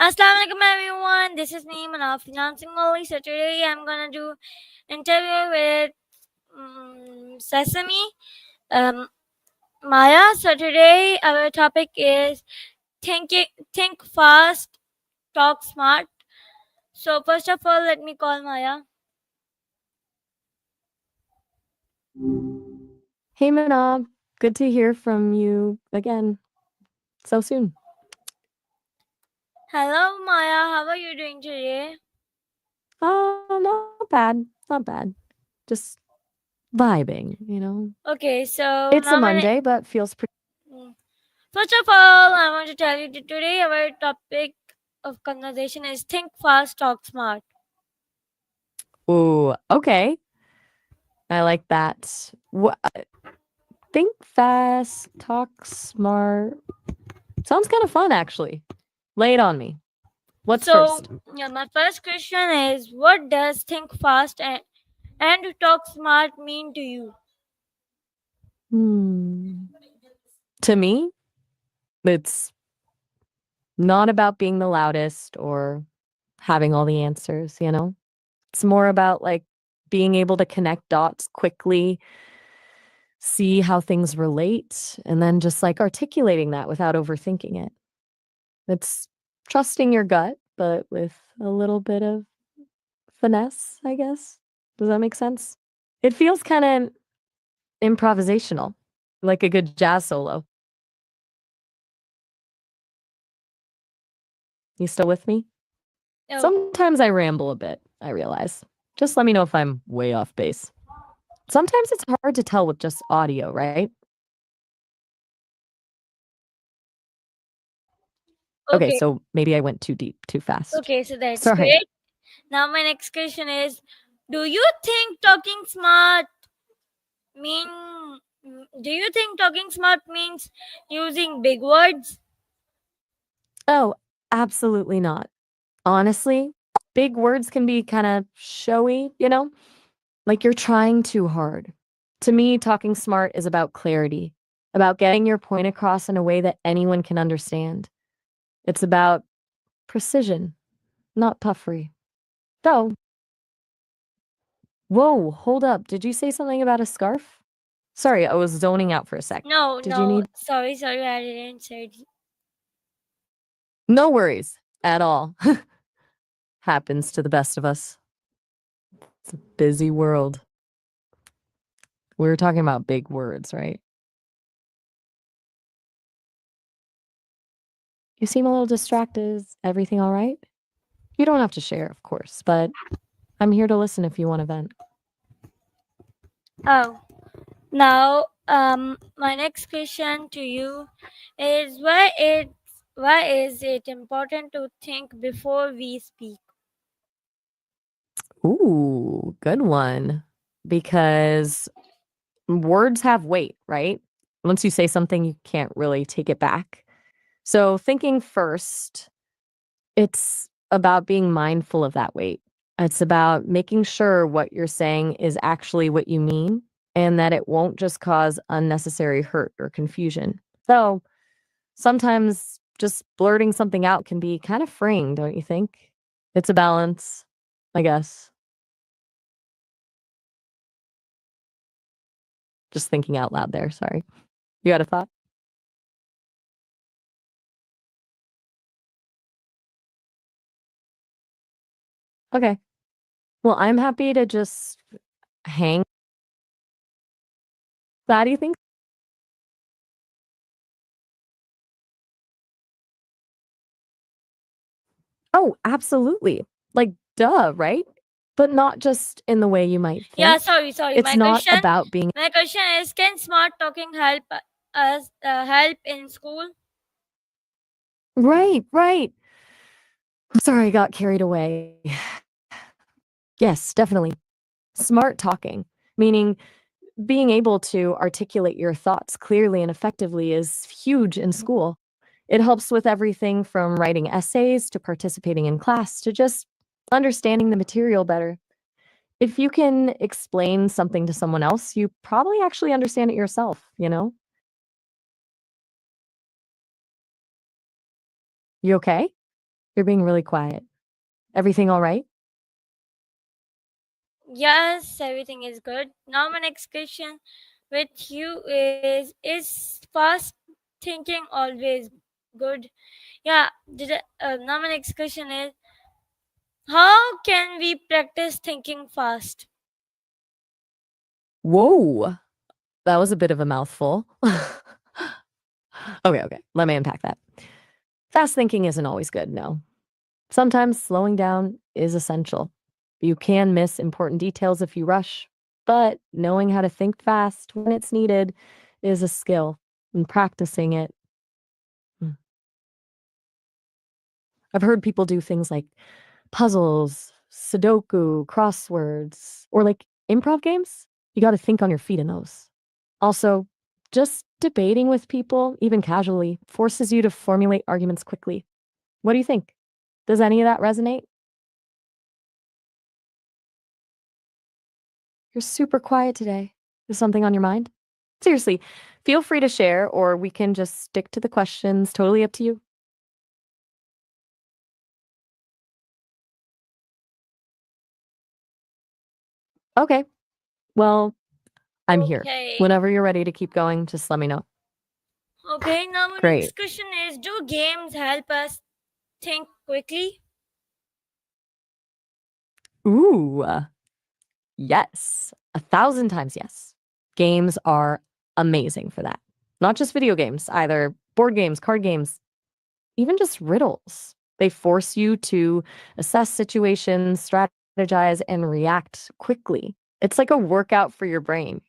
Assalamualaikum everyone. This is me, Manaf Financing Only. So today I'm gonna do interview with Sesame, um, Maya. So today our topic is think fast, talk smart. So first of all, let me call Maya. Hey, Manab. Good to hear from you again so soon. Hello, Maya. How are you doing today? Not bad. Not bad. Just vibing. Okay, so It's a now Monday, but feels pretty. mm, first of all, I want to tell you that today our topic of conversation is think fast, talk smart. Ooh, okay. I like that. Think fast, talk smart. Sounds kind of fun, actually. Lay it on me. What's So, first? yeah, my first question is what does think fast and talk smart mean to you? Hmm. To me, it's not about being the loudest or having all the answers. It's more about like being able to connect dots quickly, see how things relate, and then just like articulating that without overthinking it. It's trusting your gut, but with a little bit of finesse, I guess. Does that make sense? It feels kind of improvisational, like a good jazz solo. You still with me? Oh, Sometimes I ramble a bit, I realize. Just let me know if I'm way off base. Sometimes it's hard to tell with just audio, right? Okay, okay. so maybe I went too deep, too fast. Okay, so that's Sorry. great. Now, my next question is do you think talking smart mean. Do you think talking smart means using big words? Oh, absolutely not. Honestly, big words can be kind of showy, like you're trying too hard. To me, talking smart is about clarity, about getting your point across in a way that anyone can understand. It's about precision, not puffery. So, whoa, hold up. Did you say something about a scarf? Sorry, I was zoning out for a sec. No, Did you no. need? Sorry, I didn't say it. No worries at all. Happens to the best of us. It's a busy world. We were talking about big words, right? You seem a little distracted. Is everything all right? You don't have to share, of course, but I'm here to listen if you want to vent. Oh, now, my next question to you is why is it important to think before we speak? Ooh, good one. Because words have weight, right? Once you say something, you can't really take it back. So, thinking first, it's about being mindful of that weight. It's about making sure what you're saying is actually what you mean and that it won't just cause unnecessary hurt or confusion. So, sometimes just blurting something out can be kind of freeing, don't you think? It's a balance, I guess. Just thinking out loud there. Sorry. You had a thought? Okay. Well, I'm happy to just hang. How do you think? Oh, absolutely. Like, duh, right? But not just in the way you might Yeah, think. sorry. It's not about being My question is, can smart talking help us help in school? right, right. Sorry, I got carried away. Yes, definitely. Smart talking, meaning being able to articulate your thoughts clearly and effectively is huge in school. It helps with everything from writing essays to participating in class to just understanding the material better. If you can explain something to someone else, you probably actually understand it yourself? You okay? You're being really quiet. Everything all right? Yes, everything is good. Now my next question with you is fast thinking always good? Yeah, now my next question is, how can we practice thinking fast? Whoa. That was a bit of a mouthful. Okay. Let me unpack that. Fast thinking isn't always good, no. Sometimes slowing down is essential. You can miss important details if you rush, but knowing how to think fast when it's needed is a skill, and practicing it. mm. I've heard people do things like puzzles, Sudoku, crosswords, or like improv games. You got to think on your feet in those. Also, just debating with people, even casually, forces you to formulate arguments quickly. What do you think? Does any of that resonate? You're super quiet today. Is something on your mind? Seriously, feel free to share, or we can just stick to the questions. Totally up to you. Okay, well, I'm here. Okay. Whenever you're ready to keep going, just let me know. Okay, now my Great. next question is, do games help us think quickly? Ooh, yes. 1,000 times yes. Games are amazing for that. Not just video games, either board games, card games, even just riddles. They force you to assess situations, strategize, and react quickly. It's like a workout for your brain?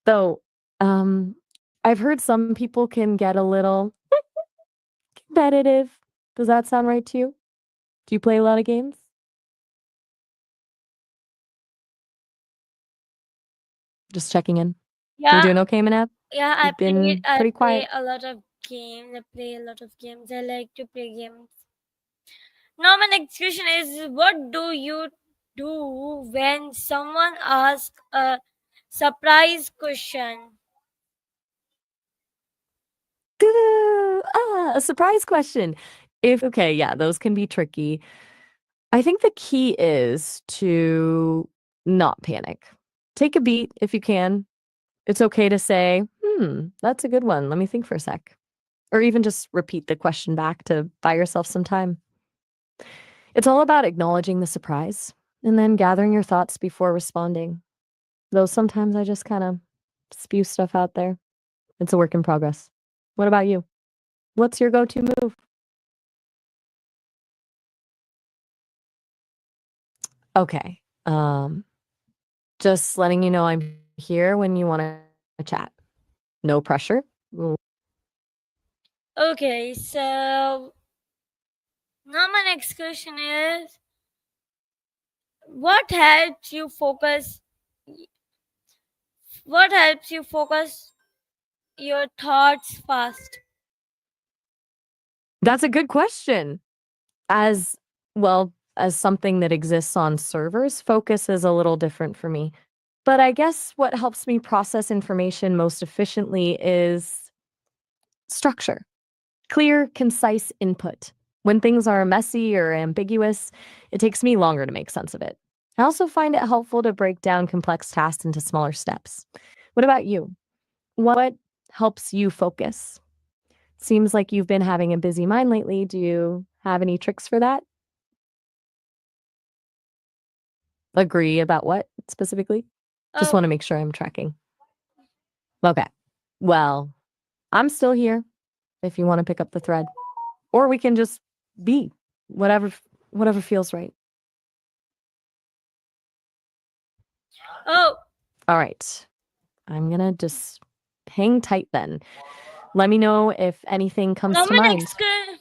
Though, um, I've heard some people can get a little competitive. Does that sound right to you? Do you play a lot of games? Just checking in. You Yeah, doing okay, Manab? yeah, You've been I pretty play quiet. a lot of games. I play a lot of games. I like to play games. Now my next question is, what do you do when someone asks a surprise question? A surprise question. If okay, yeah, those can be tricky. I think the key is to not panic. Take a beat if you can. It's okay to say, that's a good one. Let me think for a sec. Or even just repeat the question back to buy yourself some time. It's all about acknowledging the surprise and then gathering your thoughts before responding. Though sometimes I just kind of spew stuff out there. It's a work in progress. What about you? What's your go to move? Okay. Just letting you know I'm here when you want to chat. No pressure. Okay, so now my next question is, what helps you focus? What helps you focus your thoughts fast? That's a good question. As well as something that exists on servers, focus is a little different for me. But I guess what helps me process information most efficiently is structure. Clear, concise input. When things are messy or ambiguous, it takes me longer to make sense of it. I also find it helpful to break down complex tasks into smaller steps. What about you? What helps you focus? Seems like you've been having a busy mind lately. Do you have any tricks for that? Agree about what specifically? Just Oh, want to make sure I'm tracking. Okay. Well, I'm still here if you want to pick up the thread. Or we can just be whatever whatever feels right. oh. All right. I'm gonna just hang tight then. Let me know if anything comes Now to my next mind. que-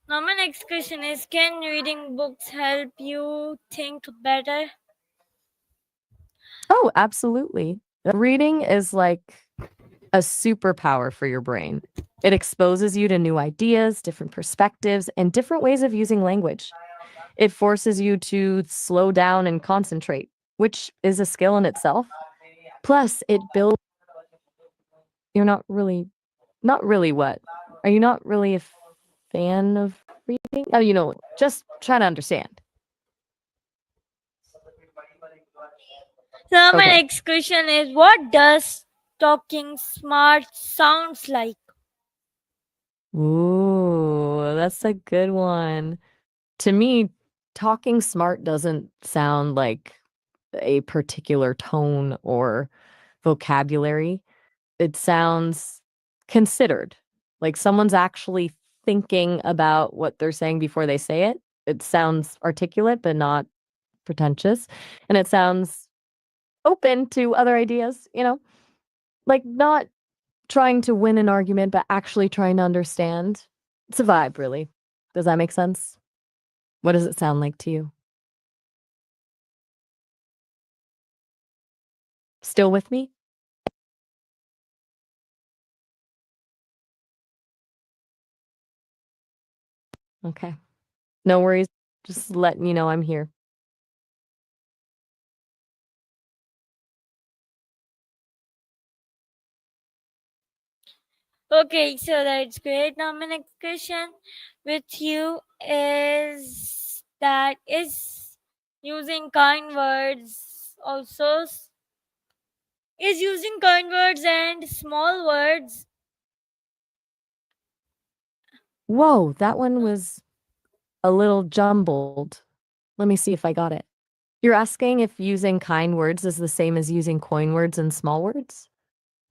Now my next question is, can reading books help you think better? Oh, absolutely. Reading is like a superpower for your brain. It exposes you to new ideas, different perspectives, and different ways of using language. It forces you to slow down and concentrate, which is a skill in itself. Plus, it builds. You're not really what? Are you not really a fan of reading? Oh, just trying to understand. Now my Okay. next question is, what does talking smart sounds like? Ooh, that's a good one. To me, talking smart doesn't sound like a particular tone or vocabulary. It sounds considered, like someone's actually thinking about what they're saying before they say it. It sounds articulate, but not pretentious. And it sounds open to other ideas, like not trying to win an argument, but actually trying to understand. It's a vibe, really. Does that make sense? What does it sound like to you? Still with me? Okay. No worries. Just letting you know I'm here. Okay, so that's great. Now my next question with you is using kind words also is using kind words and small words. Whoa, that one was a little jumbled. Let me see if I got it. You're asking if using kind words is the same as using coin words and small words?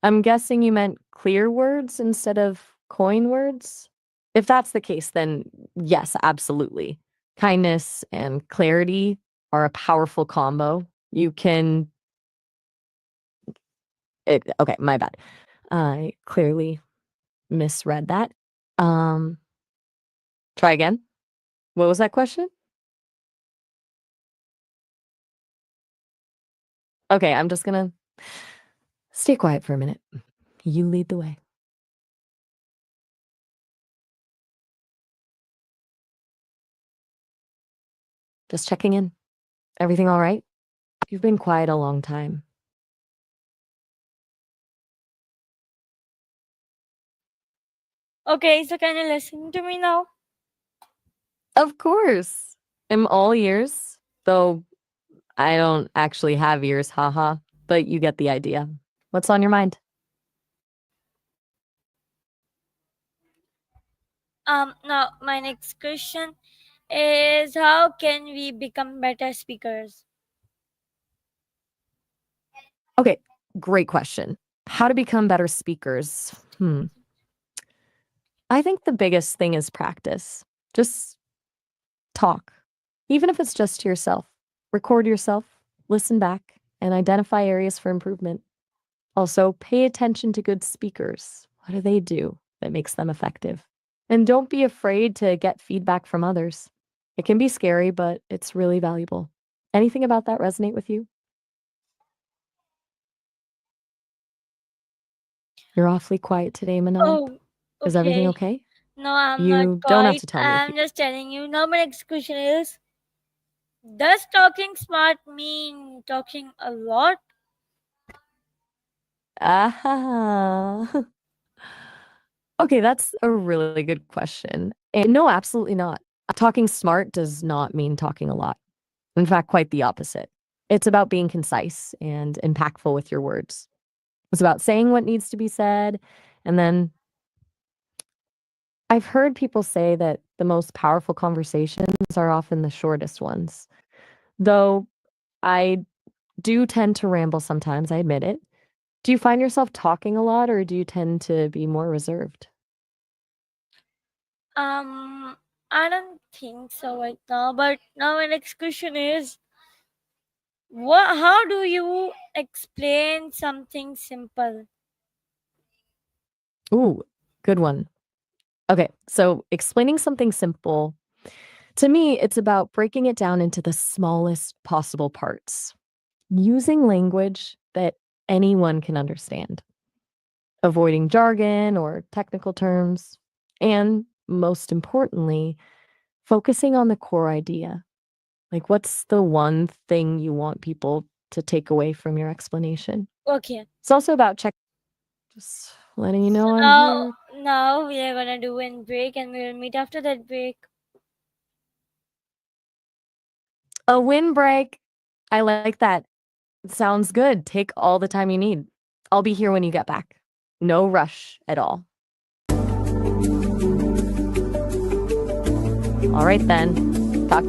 I'm guessing you meant clear words instead of coin words? If that's the case, then yes, absolutely. Kindness and clarity are a powerful combo. You can okay, my bad. I clearly misread that. Um, Try again. What was that question? Okay, I'm just gonna stay quiet for a minute. You lead the way. Just checking in. Everything all right? You've been quiet a long time. Okay, so can you listen to me now? Of course. I'm all ears, though I don't actually have ears, haha, but you get the idea. What's on your mind? Now my next question is, how can we become better speakers? Okay, great question. How to become better speakers? I think the biggest thing is practice. Just talk, even if it's just to yourself. Record yourself, listen back, and identify areas for improvement. Also, pay attention to good speakers. What do they do that makes them effective? And don't be afraid to get feedback from others. It can be scary, but it's really valuable. Anything about that resonate with you? You're awfully quiet today, Manal. Oh, Is everything okay. okay? No, I'm not You don't have quite. to tell me if I'm you. just telling you. Now, my next question is, does talking smart mean talking a lot? Ah. Okay, that's a really good question. And no, absolutely not. Talking smart does not mean talking a lot. In fact, quite the opposite. It's about being concise and impactful with your words. It's about saying what needs to be said. And then I've heard people say that the most powerful conversations are often the shortest ones. Though I do tend to ramble sometimes, I admit it. Do you find yourself talking a lot or do you tend to be more reserved? Um, I don't think so right now. But now, my next question is, what? How do you explain something simple? Ooh, good one. Okay, so explaining something simple, to me, it's about breaking it down into the smallest possible parts, using language that anyone can understand, avoiding jargon or technical terms, and most importantly, focusing on the core idea. Like, what's the one thing you want people to take away from your explanation? Okay. It's also about just letting you So know I'm now, here. now we are gonna do a break, and we will meet after that break. A windbreak. I like that. Sounds good. Take all the time you need. I'll be here when you get back. No rush at all. All right then. Talk.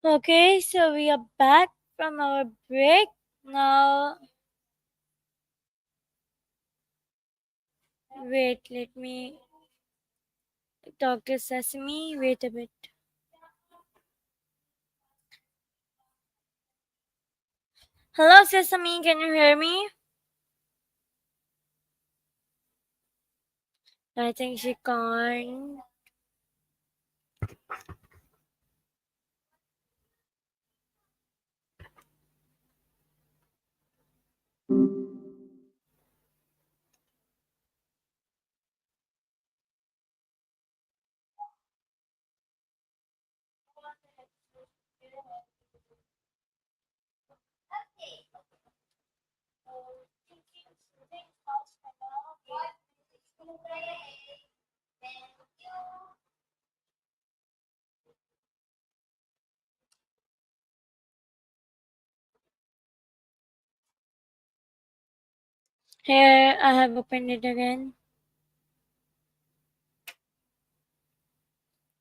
Okay, so we are back from our break. Now, wait, let me talk to Sesame. Wait a bit. Hello, Sesame, can you hear me? I think she can't. Here, I have opened it again.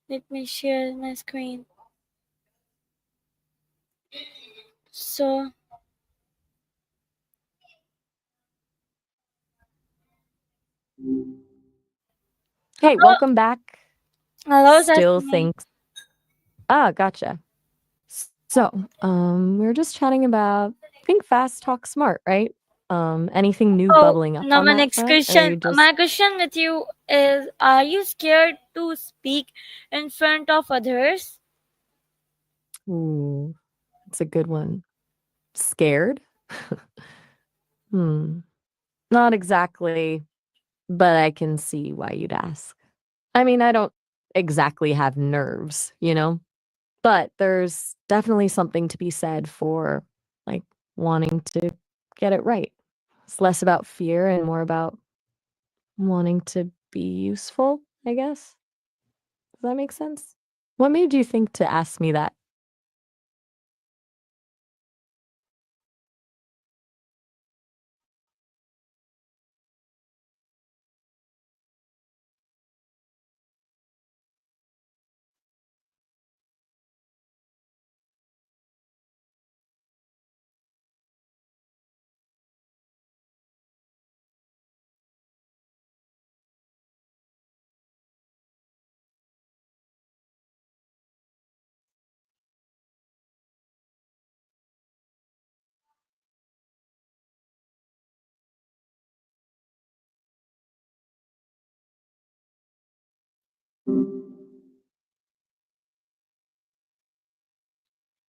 Let me share my screen. So, Hey, welcome back. hello, Still Sesame. thinks. Gotcha. So, we were just chatting about think fast, talk smart, right? Anything new Oh, bubbling up now on my that next front? Or are question. you just My question with you is: are you scared to speak in front of others? ooh, it's a good one. Scared? Hmm. Not exactly, but I can see why you'd ask. I mean, I don't exactly have nerves, you know? But there's definitely something to be said for, like, wanting to get it right. It's less about fear and more about wanting to be useful, I guess. Does that make sense? What made you think to ask me that?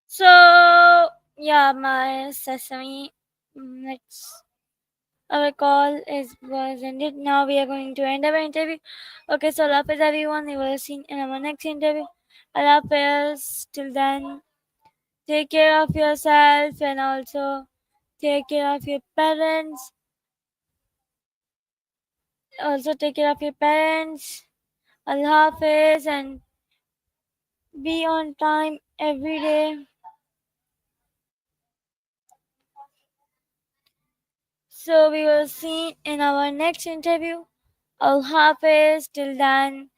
So, yeah, my Sesame. Let's. Our call is was ended. Now we are going to end our interview. Okay, so Allah Hafiz everyone. We will see in our next interview. Allah Hafiz. Till then, take care of yourself and also take care of your parents. Also take care of your parents. Allah Hafiz and be on time every day. So we will see in our next interview. Al Hafiz. Till then,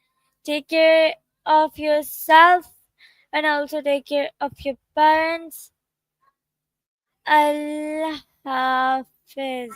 take care of yourself and also take care of your parents. Allah Hafiz.